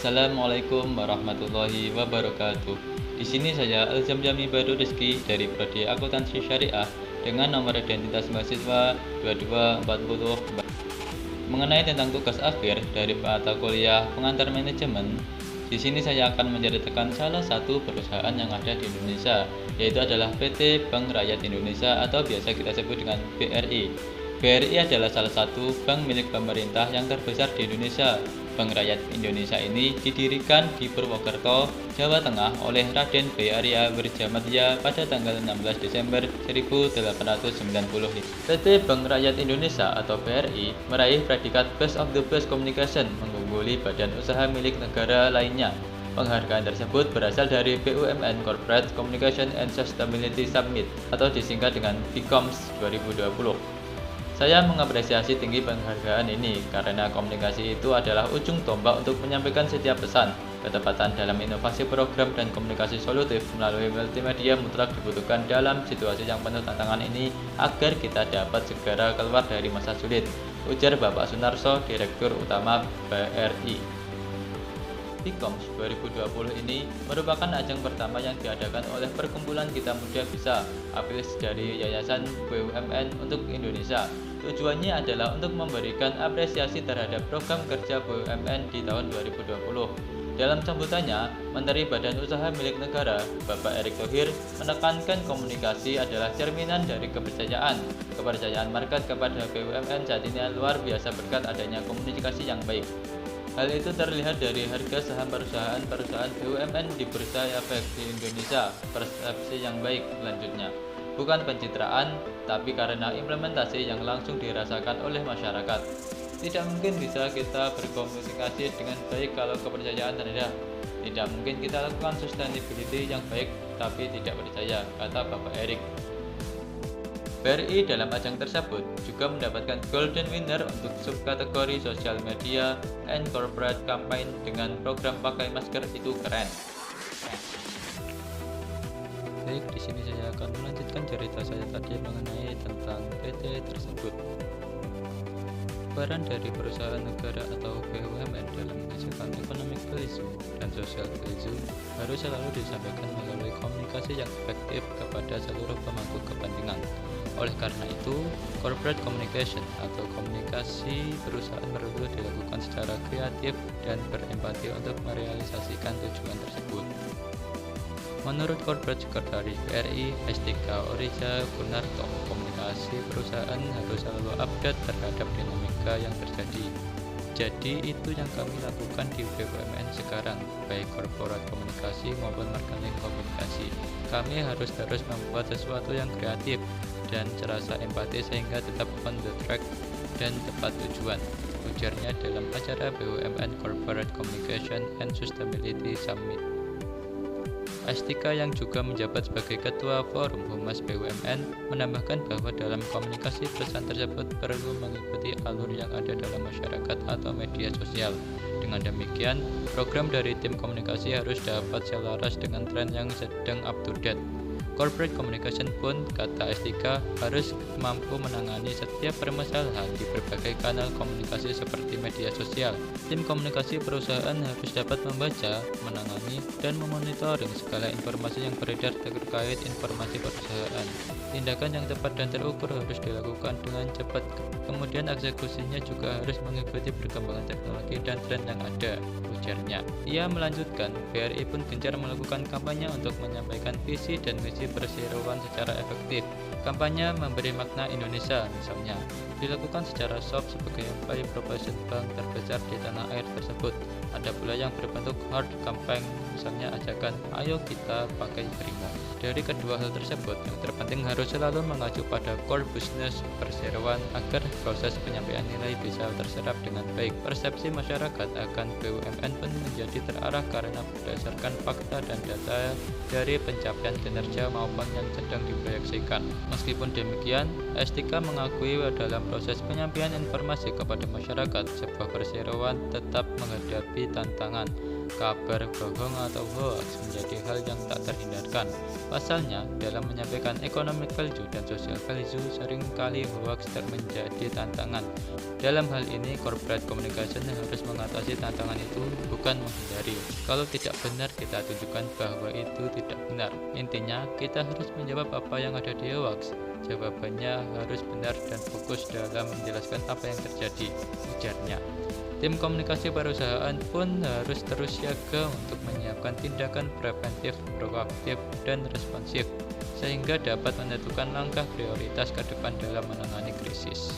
Assalamualaikum warahmatullahi wabarakatuh. Di sini saya Al-Jamjami Baru Rizki dari Prodi Akuntansi Syariah dengan nomor identitas mahasiswa 2240. Mengenai tentang tugas akhir dari mata kuliah pengantar manajemen, di sini saya akan menceritakan salah satu perusahaan yang ada di Indonesia, yaitu adalah PT Bank Rakyat Indonesia atau biasa kita sebut dengan BRI. BRI adalah salah satu bank milik pemerintah yang terbesar di Indonesia. Bank Rakyat Indonesia ini didirikan di Purwokerto, Jawa Tengah oleh Raden B. Arya Wirjamadya pada tanggal 16 Desember 1890. PT Bank Rakyat Indonesia atau BRI meraih predikat Best of the Best Communication, mengungguli badan usaha milik negara lainnya. Penghargaan tersebut berasal dari BUMN Corporate Communication and Sustainability Summit atau disingkat dengan BCOMS 2020. Saya mengapresiasi tinggi penghargaan ini karena komunikasi itu adalah ujung tombak untuk menyampaikan setiap pesan. Ketepatan dalam inovasi program dan komunikasi solutif melalui multimedia mutlak dibutuhkan dalam situasi yang penuh tantangan ini agar kita dapat segera keluar dari masa sulit, ujar Bapak Sunarso, Direktur Utama BRI. BCOMS 2020 ini merupakan ajang pertama yang diadakan oleh Perkumpulan Kita Muda Bisa, afiliasi dari Yayasan BUMN untuk Indonesia. Tujuannya adalah untuk memberikan apresiasi terhadap program kerja BUMN di tahun 2020. Dalam sambutannya, Menteri Badan Usaha Milik Negara, Bapak Erick Thohir, menekankan komunikasi adalah cerminan dari kepercayaan. Kepercayaan market kepada BUMN saat ini luar biasa berkat adanya komunikasi yang baik. Hal itu terlihat dari harga saham perusahaan BUMN di Bursa Efek di Indonesia. Persepsi yang baik selanjutnya, bukan pencitraan, tapi karena implementasi yang langsung dirasakan oleh masyarakat. Tidak mungkin bisa kita berkomunikasi dengan baik kalau kepercayaan rendah. Tidak mungkin kita lakukan sustainability yang baik tapi tidak percaya, kata Bapak Erick. BRI dalam ajang tersebut juga mendapatkan Golden Winner untuk subkategori Social Media and Corporate Campaign dengan program Pakai Masker Itu Keren. Baik, di sini saya akan melanjutkan cerita saya tadi mengenai tentang PT tersebut. Peran dari perusahaan negara atau BUMN dalam menghasilkan economic value dan social value harus selalu disampaikan melalui komunikasi yang efektif kepada seluruh pemangku kepentingan. Oleh karena itu, corporate communication atau komunikasi perusahaan perlu dilakukan secara kreatif dan berempati untuk merealisasikan tujuan tersebut. Menurut Corporate Secretary BRI, Estika Oriza Gunarto, komunikasi perusahaan harus selalu update terhadap dinamika yang terjadi. Jadi itu yang kami lakukan di BUMN sekarang, baik corporate komunikasi maupun marketing komunikasi. Kami harus terus membuat sesuatu yang kreatif dan serasa empati sehingga tetap on the track dan tepat tujuan, ujarnya dalam acara BUMN Corporate Communication and Sustainability Summit. Astika yang juga menjabat sebagai Ketua Forum Humas BUMN menambahkan bahwa dalam komunikasi pesan tersebut perlu mengikuti alur yang ada dalam masyarakat atau media sosial. Dengan demikian, program dari tim komunikasi harus dapat selaras dengan tren yang sedang up to date. Corporate communication pun, kata Estika, harus mampu menangani setiap permasalahan di berbagai kanal komunikasi seperti media sosial. Tim komunikasi perusahaan harus dapat membaca, menangani, dan memonitoring segala informasi yang beredar terkait informasi perusahaan. Tindakan yang tepat dan terukur harus dilakukan dengan cepat, kemudian eksekusinya juga harus mengikuti perkembangan teknologi dan tren yang ada, ujarnya. Ia melanjutkan, BRI pun gencar melakukan kampanye untuk menyampaikan visi dan misi perseroan secara efektif. Kampanye memberi makna Indonesia, misalnya, dilakukan secara soft sebagai upaya promosi bank terbesar di tanah air tersebut. Ada pula yang berbentuk hard campaign, misalnya ajakan, ayo kita pakai Prima. Dari kedua hal tersebut, yang terpenting harus selalu mengacu pada core business perseroan agar proses penyampaian nilai bisa terserap dengan baik. Persepsi masyarakat akan BUMN pun menjadi terarah karena berdasarkan fakta dan data dari pencapaian kinerja maupun yang sedang diproyeksikan. Meskipun demikian, Estika mengakui dalam proses penyampaian informasi kepada masyarakat, sebuah perseroan tetap menghadapi tantangan. kabar bohong atau hoax menjadi hal yang tak terhindarkan. Pasalnya, dalam menyampaikan economic value dan social value, seringkali hoax menjadi tantangan. Dalam hal ini, corporate communication harus mengatasi tantangan itu, bukan menghindari. Kalau tidak benar, kita tunjukkan bahwa itu tidak benar. Intinya, kita harus menjawab apa yang ada di hoax. Jawabannya harus benar dan fokus dalam menjelaskan apa yang terjadi, ujarnya. Tim komunikasi perusahaan pun harus terus siaga untuk menyiapkan tindakan preventif, proaktif, dan responsif, sehingga dapat menentukan langkah prioritas ke depan dalam menangani krisis.